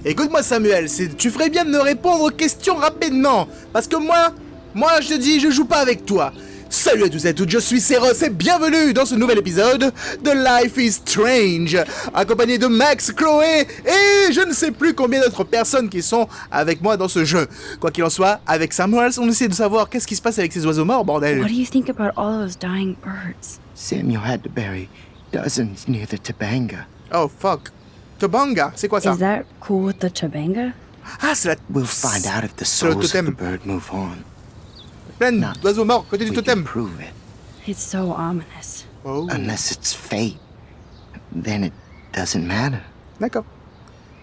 Écoute-moi Samuel, tu ferais bien de me répondre aux questions rapidement, parce que moi je te dis, je joue pas avec toi. Salut à tous et à toutes, je suis Seros et bienvenue dans ce nouvel épisode de Life is Strange, accompagné de Max, Chloé et je ne sais plus combien d'autres personnes qui sont avec moi dans ce jeu. Quoi qu'il en soit, avec Samuel, on essaie de savoir qu'est-ce qui se passe avec ces oiseaux morts, bordel. What do you think about all those dying birds? Samuel had to bury dozens near the Tabanga. Oh fuck. Tobanga, c'est quoi ça? Is that cool with the Tabanga? Ah, c'est la... We'll find out if the c'est le souls of the totem. bird move on. Plein Not d'oiseaux morts côté du We can totem. prove it. It's so ominous. Oh, Unless it's fate, then it doesn't matter. d'accord.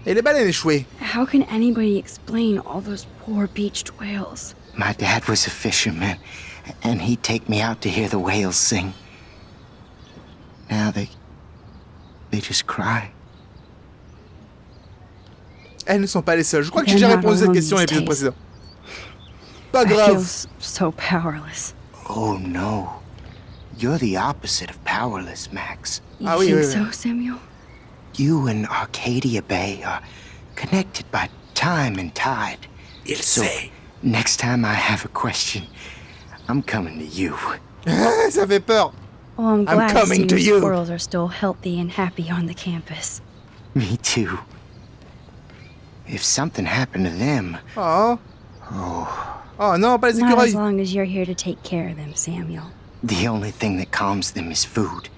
Et les baleines échouées? How can anybody explain all those poor beached whales? My dad was a fisherman, and he'd take me out to hear the whales sing. Now they just cry. Elles ne sont pas les seules. Je crois que j'ai They're déjà not répondu à cette alone question à these l'épisode days. précédent. Pas I feel grave. so powerless. Oh no. You're the opposite of powerless, Max. You Ah oui, think oui, oui. so, Samuel? You and Arcadia Bay are connected by time and tide. Il So, sait. next time I have a question, I'm coming to you. Ça fait peur. Well, I'm I'm glad to coming see to the you. squirrels are still healthy and happy on the campus. Me too. If something happened to them, Oh. oh, Oh non, pas les Not as écureuils. long as you're here to take care of them, Samuel. the only thing that calms them is food.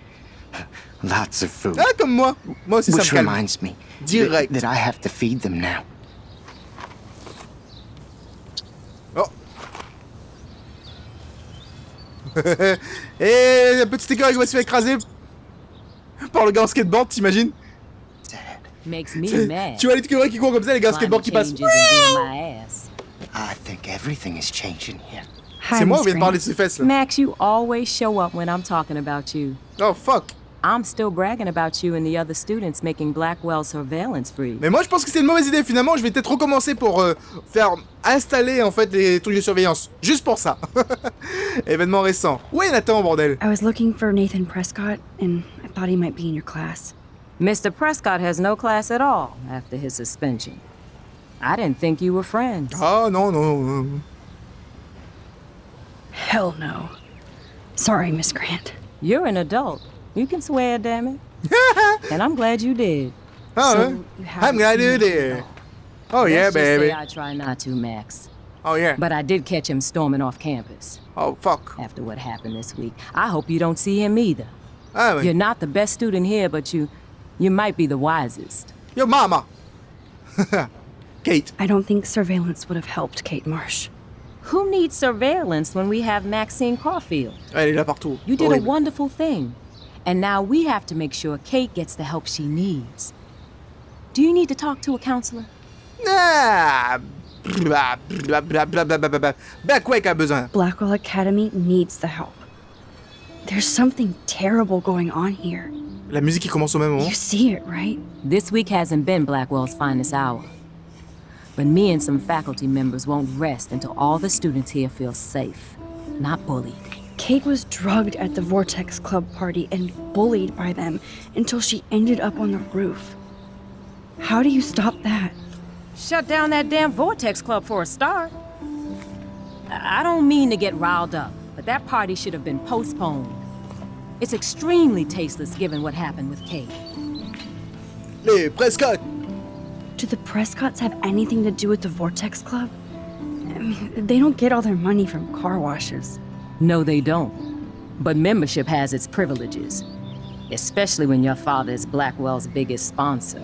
Lots of food. Ah, comme moi. Moi aussi, ça me Which calme. reminds me Direct. that I have to feed them now. Oh. Et le petit écureuil qui va se faire écraser par le gars en skateboard, t'imagines? Makes me mad. Tu vois l'écureuil qui court comme ça, les gars en skateboard qui passent. Climate change isn't doing my ass. I think everything is changing here. Hi, C'est moi Miss ou vient de parler Grant. de ses fesses là? Max, you always show up when I'm talking about you. Oh fuck. I'm still bragging about you and the other students making Blackwell surveillance free. Mais moi je pense que c'est une mauvaise idée finalement, je vais peut-être recommencer pour faire installer en fait les trucs de surveillance. Juste pour ça. Événement récent. Où est Nathan, bordel? I was looking for Nathan Prescott, and I thought he might be in your class. Mr. Prescott has no class at all after his suspension. I didn't think you were friends. Ah non, non, non. Hell no. Sorry, Miss Grant. You're an adult. You can swear, damn it. And I'm glad you did. Ah So, ouais. you I'm haven't glad seen you him did. at all. Oh yeah, Let's just say baby. I try not to, Max. Oh yeah. But I did catch him storming off campus Oh fuck. after what happened this week. I hope you don't see him either. Ah ouais. You're not the best student here, but you might be the wisest. Yo mama. Kate. I don't think surveillance would have helped Kate Marsh. Who needs surveillance when we have Maxine Caulfield? Elle est là partout. You did a Horrible. wonderful thing. And now we have to make sure Kate gets the help she needs. Do you need to talk to a counselor? Ah. Blah, blah, blah, blah, blah, blah, blah. Blackwake a besoin. Blackwell Academy needs the help. There's something terrible going on here. La musique qui commence au même moment. You see it, right? This week hasn't been Blackwell's finest hour. But me and some faculty members won't rest until all the students here feel safe, not bullied. Kate was drugged at the Vortex Club party and bullied by them until she ended up on the roof. How do you stop that? Shut down that damn Vortex Club for a start. I don't mean to get riled up, but that party should have been postponed. It's extremely tasteless given what happened with Kate. Les Prescott. Do the Prescotts have anything to do with the Vortex Club? I mean, they don't get all their money from car washes. No, they don't. But membership has its privileges, especially when your father is Blackwell's biggest sponsor.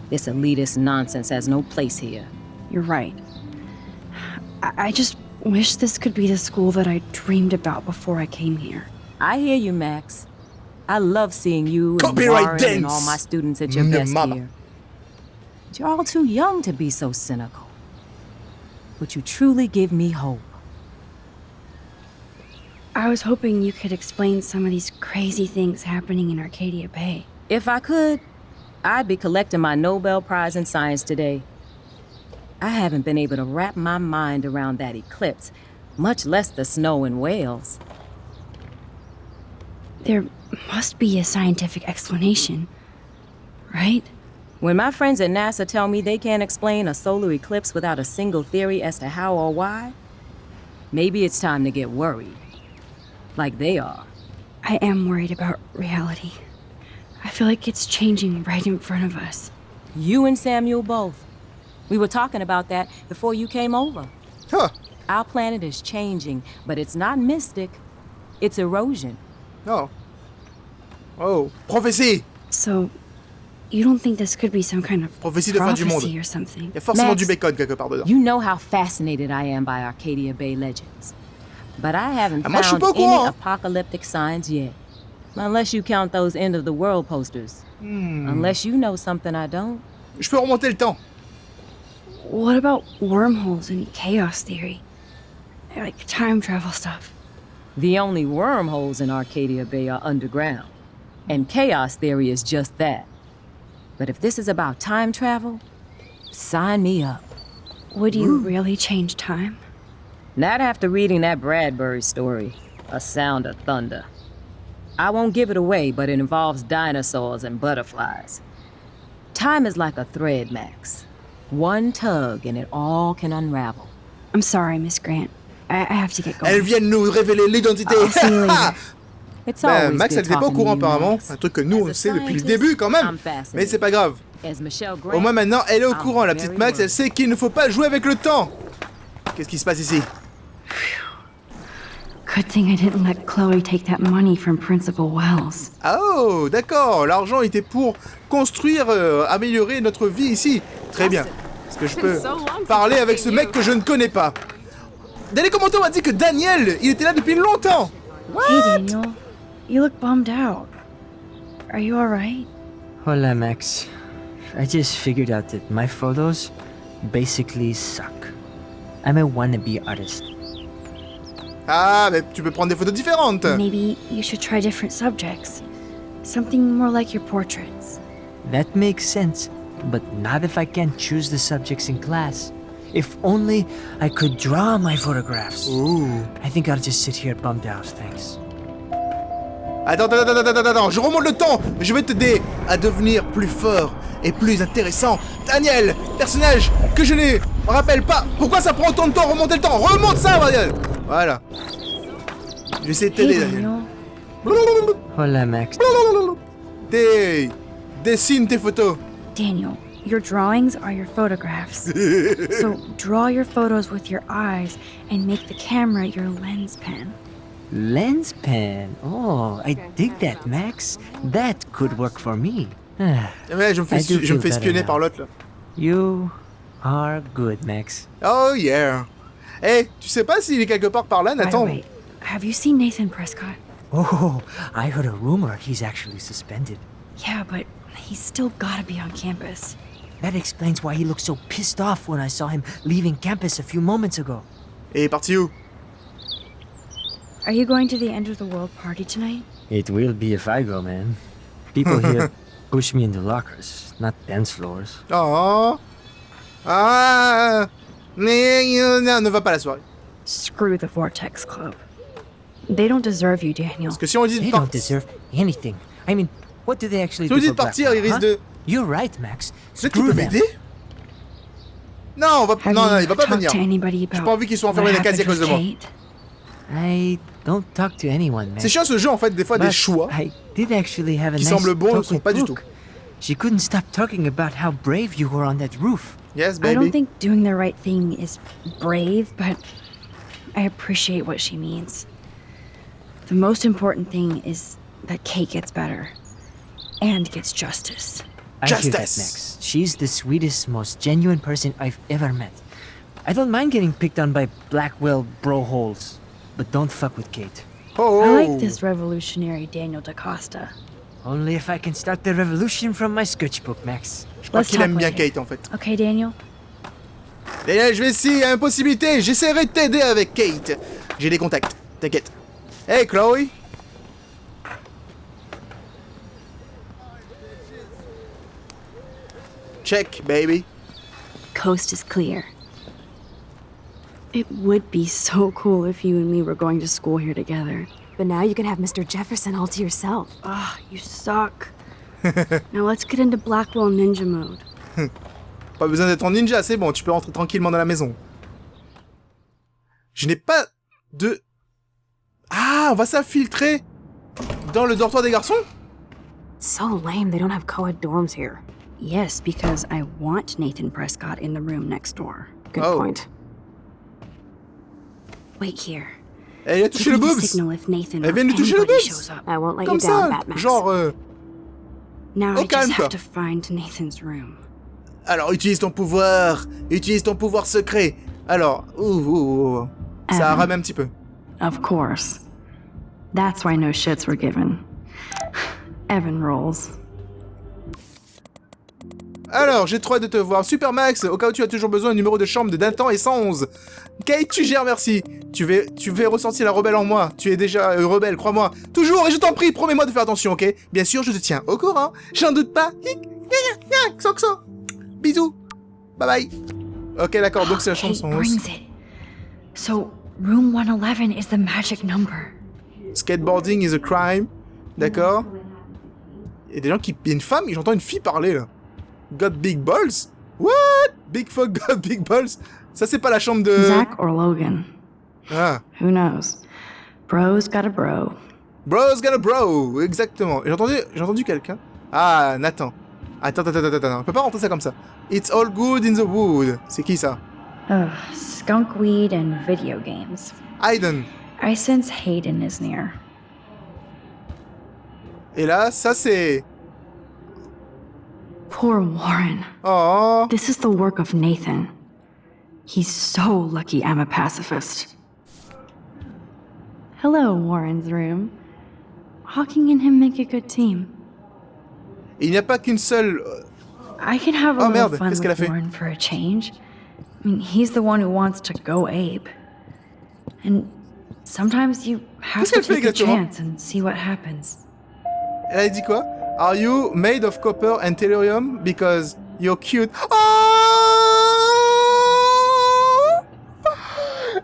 This elitist nonsense has no place here. You're right. I just wish this could be the school that I dreamed about before I came here. I hear you, Max. I love seeing you and Copyright Warren and all dance. my students at your Mm, best mama. here. But you're all too young to be so cynical. But you truly give me hope. I was hoping you could explain some of these crazy things happening in Arcadia Bay. If I could, I'd be collecting my Nobel Prize in Science today. I haven't been able to wrap my mind around that eclipse, much less the snow in Wales. There must be a scientific explanation, right? When my friends at NASA tell me they can't explain a solar eclipse without a single theory as to how or why, maybe it's time to get worried. Like they are. I am worried about reality. I feel like it's changing right in front of us. You and Samuel both. We were talking about that before you came over. Huh. Our planet is changing, but it's not mystic. It's erosion. Oh. Oh. Prophétie. So, you don't think this could be some kind of Prophétie de fin du monde. prophecy or something? Il y a forcément Max, du bacon quelque part dedans. You know how fascinated I am by Arcadia Bay legends. But I haven't moi, je suis found pas au any courant. apocalyptic signs yet. Unless you count those end of the world posters. Unless you know something I don't. Je peux remonter le temps. What about wormholes and chaos theory? Like time travel stuff. The only wormholes in Arcadia Bay are underground. And chaos theory is just that. But if this is about time travel, sign me up. Would you really change time? Not after reading that Bradbury story, A Sound of Thunder. I won't give it away, but it involves dinosaurs and butterflies. Time is like a thread, Max. One tug and it all can unravel. I'm sorry, Miss Grant. I have to get going. Elle vient de nous révéler l'identité. I'll see you later. It's Ben, always Max, good elle n'était pas au talking courant to you, apparemment. Max. Un truc que nous, on As le a sait depuis le scientist, début quand même. I'm fascinated. Mais c'est pas grave. As Michelle Grant, Au moins maintenant, elle est au I'm courant, la very petite Max. Elle worried. sait qu'il ne faut pas jouer avec le temps. Qu'est-ce qui se passe ici? Good thing I didn't let Chloe take that money from Principal Wells. Oh, d'accord. L'argent était pour construire, améliorer notre vie ici. Très bien. Est-ce que je peux parler avec ce mec que je ne connais pas? Dans les commentaires, on m'a dit que Daniel, il était là depuis longtemps. Hey, Daniel. You look bummed out. Are you alright? Hola, Max. I just figured out that my photos basically suck. I'm a wannabe artist. Ah, mais tu peux prendre des photos différentes. Maybe you should try different subjects. Something more like your portraits. That makes sense, but not if I can't choose the subjects in class. If only I could draw my photographs. Ouh. I think I'll just sit here bummed out, thanks. Attends, je remonte le temps. Je vais t'aider à devenir plus fort et plus intéressant. Daniel, personnage que je ne me rappelle pas. Pourquoi ça prend autant de temps à remonter le temps? Remonte ça, Daniel. Voilà. Je vais essayer de Hey, t'aider, Daniel. Daniel. Hola, Max. Dessine tes photos. Daniel, your drawings are your photographs. So draw your photos with your eyes and make the camera your lens pen. Lens pen. Oh, I dig that, Max. That could work for me. Ouais, je me I do fais feel better espionner now. par l'autre là. You are good, Max. Oh yeah. Eh, tu sais pas s'il est quelque part par là, By the Nathan? way, have you seen Nathan Prescott? Oh, I heard a rumor he's actually suspended. Yeah, but he's still gotta be on campus. That explains why he looked so pissed off when I saw him leaving campus a few moments ago. Et il est parti où? Are you going to the end of the world party tonight? It will be if I go, man. People here push me into lockers, not dance floors. Oh. Ah. Non, ne va pas à la soirée. Screw the Vortex Club. They don't deserve you, Daniel. Parce que si on dit de They don't partir, deserve anything. I mean, what do they actually si on do dit for de partir, il Blackwell, risque huh? de. You're right, Max. Peut-être qu'il Screw peut them. m'aider? Non, on va. Have Non, you il va pas talked venir. to anybody J'ai about pas envie qu'ils soient what enfermés dans la case à happened cause de with moi. Kate? I don't talk to anyone, man. C'est chiant ce jeu en fait, des fois des But choix. I did actually have a qui nice semblent bons ne talk sont with pas du Brooke. tout. She couldn't stop talking about how brave you were on that roof. Yes, I don't baby. think doing the right thing is brave, but I appreciate what she means. The most important thing is that Kate gets better and gets justice. I hear that, Justice. Max. She's the sweetest, most genuine person I've ever met. I don't mind getting picked on by Blackwell bro holes, but don't fuck with Kate. Oh, I oh. like this revolutionary Daniel DaCosta. Only if I can start the revolution from my sketchbook, Max. Je crois Let's qu'il talk aime bien later. Kate en fait. Okay, Daniel? Et là, je vais essayer, impossibilité, j'essaierai de t'aider avec Kate. J'ai des contacts, t'inquiète. Hey Chloe. Check, baby. Coast is clear. It would be so cool if you and me were going to school here together. But now you can have Mr. Jefferson all to yourself. Ah, you suck. Now let's get into Blackwell Ninja mode. Pas besoin d'être en ninja, c'est bon, tu peux rentrer tranquillement dans la maison. Je n'ai pas de... Ah, on va s'infiltrer dans le dortoir des garçons? It's so lame they don't have co-ed dorms here. Yes, because I want Nathan Prescott in the room next door. Good Oh. point. Wait here. Elle a touché le Give me a boobs. signal if Nathan Elle or vient de toucher le anybody boobs. shows up. I won't let Comme you down, ça, Batman. genre... Now Au I calme, just quoi. have to find Nathan's room. Alors, utilise ton pouvoir secret. Alors, ça Evan. rame un petit peu. Of course. That's why no shits were given. Evan rolls. Alors, j'ai trop hâte de te voir. Super Max, au cas où tu as toujours besoin d'un numéro de chambre de Dintan et 111. Kate, tu gères, merci. Tu veux ressentir la rebelle en moi. Tu es déjà rebelle, crois-moi. Toujours, et je t'en prie, promets-moi de faire attention, ok? Bien sûr, je te tiens au courant. J'en doute pas. Xoxo. Bisous. Bye bye. Ok, d'accord, donc c'est la chambre Kate 111. brings it. So, room 111 is the magic number. Skateboarding is a crime. D'accord. Il y a des gens qui... Il y a une femme, j'entends une fille parler, là. Got big balls? What? Big fuck got big balls? Ça, c'est pas la chambre de... Zach or Logan? Ah. Who knows? Bro's got a bro. Bro's got a bro. Exactement. J'ai entendu quelqu'un. Ah, Nathan. Attends. On peut pas rentrer ça comme ça. It's all good in the wood. C'est qui, ça? Ugh, skunk weed and video games. Hayden. I sense Hayden is near. Et là, ça, c'est... Poor Warren. Oh. This is the work of Nathan. He's so lucky I'm a pacifist. Hello, Warren's room. Hawking and him make a good team. Il n'y a pas qu'une seule... I can have a Oh, little merde, fun qu'est-ce qu'elle a with fait? Warren for a change. I mean, he's the one who wants to go ape. And sometimes you have Qu'est-ce to qu'elle fait take a exactement? chance and see what happens. Elle a dit quoi? Are you made of copper and tellurium? Because you're cute. Oh!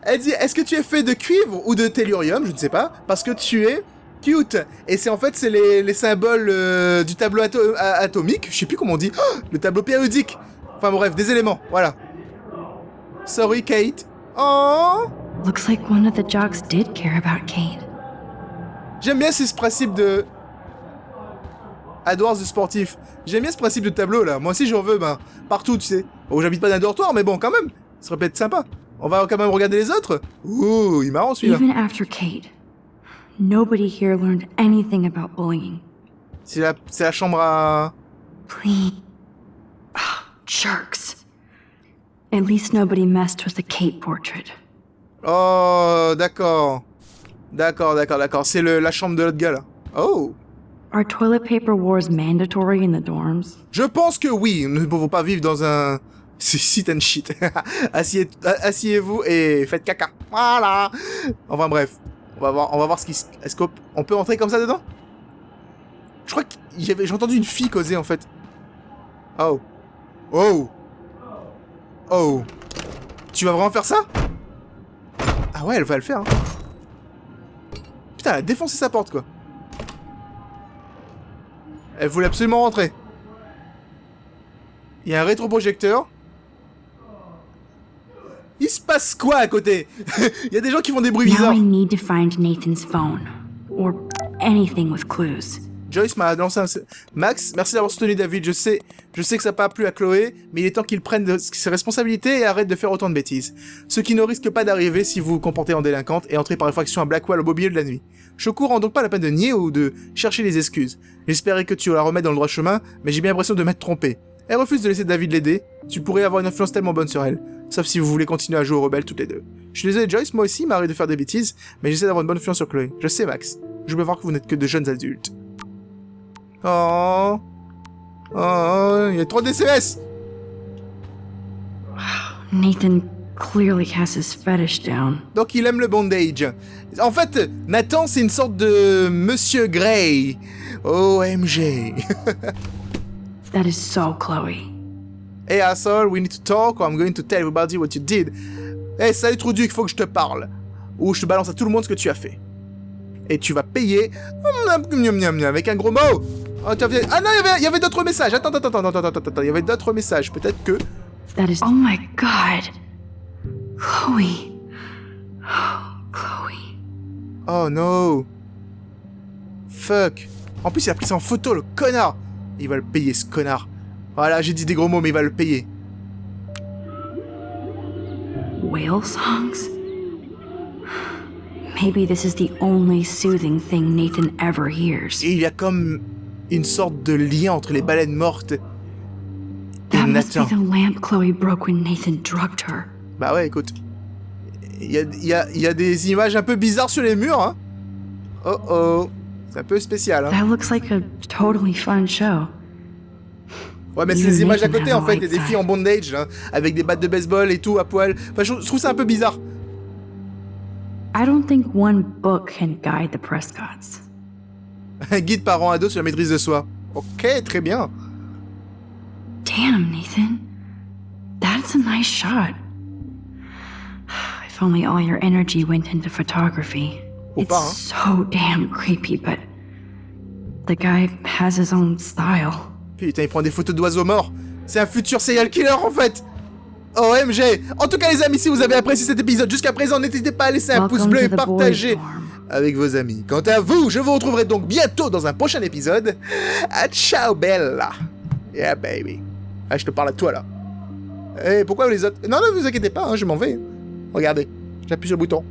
Elle dit, est-ce que tu es fait de cuivre ou de tellurium? Je ne sais pas. Parce que tu es cute. Et c'est en fait, c'est les symboles du tableau atomique. Je sais plus comment on dit. Oh, le tableau périodique. Enfin bref, des éléments. Voilà. Sorry, Kate. Oh! Looks like one of the jocks did care about Kate. J'aime bien ce principe de... Adores de sportif. J'aime bien ce principe de tableau là. Moi aussi j'en veux, partout, tu sais. Bon, j'habite pas dans un dortoir, mais bon, quand même. Ça serait peut-être sympa. On va quand même regarder les autres. Ouh, il est marrant celui-là. Even after Kate, nobody here learned anything about bullying. C'est la chambre à... Please. Ah, jerks. At least nobody messed with the Kate portrait. Oh, d'accord. D'accord. C'est la chambre de l'autre gars là. Oh. Are toilet paper wars mandatory in the dorms? Je pense que oui. Nous ne pouvons pas vivre dans un... sit and shit. Asseyez-vous et faites caca. Voilà. Enfin bref. On va voir ce qui... Est-ce qu'on peut entrer comme ça dedans? Je crois que j'ai entendu une fille causer en fait. Oh. Tu vas vraiment faire ça? Ah ouais, elle va le faire. Hein. Putain, elle a défoncé sa porte quoi. Elle voulait absolument rentrer. Il y a un rétroprojecteur. Il se passe quoi à côté? Il y a des gens qui font des bruits Now bizarres. I need to find Nathan's phone. Or anything with clues. Joyce m'a lancé un... Max, merci d'avoir soutenu David. Je sais que ça n'a pas plu à Chloé, mais il est temps qu'il prenne ses responsabilités et arrête de faire autant de bêtises. Ce qui ne risque pas d'arriver si vous vous comportez en délinquante et entrez par effraction à Blackwell au beau milieu de la nuit. Choco rend donc pas la peine de nier ou de chercher les excuses. J'espérais que tu la remettes dans le droit chemin, mais j'ai bien l'impression de m'être trompé. Elle refuse de laisser David l'aider. Tu pourrais avoir une influence tellement bonne sur elle. Sauf si vous voulez continuer à jouer aux rebelles toutes les deux. Je suis désolé Joyce, moi aussi, il m'arrive de faire des bêtises, mais j'essaie d'avoir une bonne influence sur Chloé. Je sais Max. Je veux voir que vous n'êtes que de jeunes adultes. Oh, il y a trop de SMS. Nathan clearly has his fetish down. Donc il aime le bondage. En fait, Nathan, c'est une sorte de Monsieur Grey. OMG. That is so Chloe. Hey asshole, we need to talk or I'm going to tell everybody what you did. Hey, salut Truduc, il faut que je te parle. Ou je te balance à tout le monde ce que tu as fait. Et tu vas payer avec un gros mot. Oh, tiens, viens. Ah non, il y avait d'autres messages. Attends. Il y avait d'autres messages. Peut-être que... That is. Oh my god. Chloe. Oh, Chloe. Oh no. Fuck. En plus, il a pris ça en photo, le connard. Il va le payer, ce connard. Voilà, j'ai dit des gros mots, mais il va le payer. Whale songs? Maybe this is the only soothing thing Nathan ever hears. Et il y a comme une sorte de lien entre les baleines mortes et That must be Nathan. the lamp Chloe broke when Nathan drugged her. Bah ouais, écoute. Il y a des images un peu bizarres sur les murs, hein. Oh oh. C'est un peu spécial, hein. That looks like a totally fun show. Ouais, mais c'est des images à côté, en fait, et des filles en bondage, hein, avec des battes de baseball et tout, à poil. Enfin, je trouve ça un peu bizarre. I don't think one book can guide the Prescotts. Un guide par an ado sur la maîtrise de soi. Ok, très bien. Damn, Nathan. That's a nice shot. If only all your energy went into photography. Ou It's pas, hein. so damn creepy, but the guy has his own style. Putain, il prend des photos d'oiseaux morts. C'est un futur serial killer, en fait. OMG. En tout cas, les amis, si vous avez apprécié cet épisode jusqu'à présent, n'hésitez pas à laisser un pouce Welcome bleu et to the boys' partager dorm. avec vos amis. Quant à vous, je vous retrouverai donc bientôt dans un prochain épisode. Ciao, Bella. Yeah, baby. Ah, je te parle à toi, là. Eh, pourquoi les autres... Non, ne vous inquiétez pas, hein, je m'en vais. Regardez, j'appuie sur le bouton.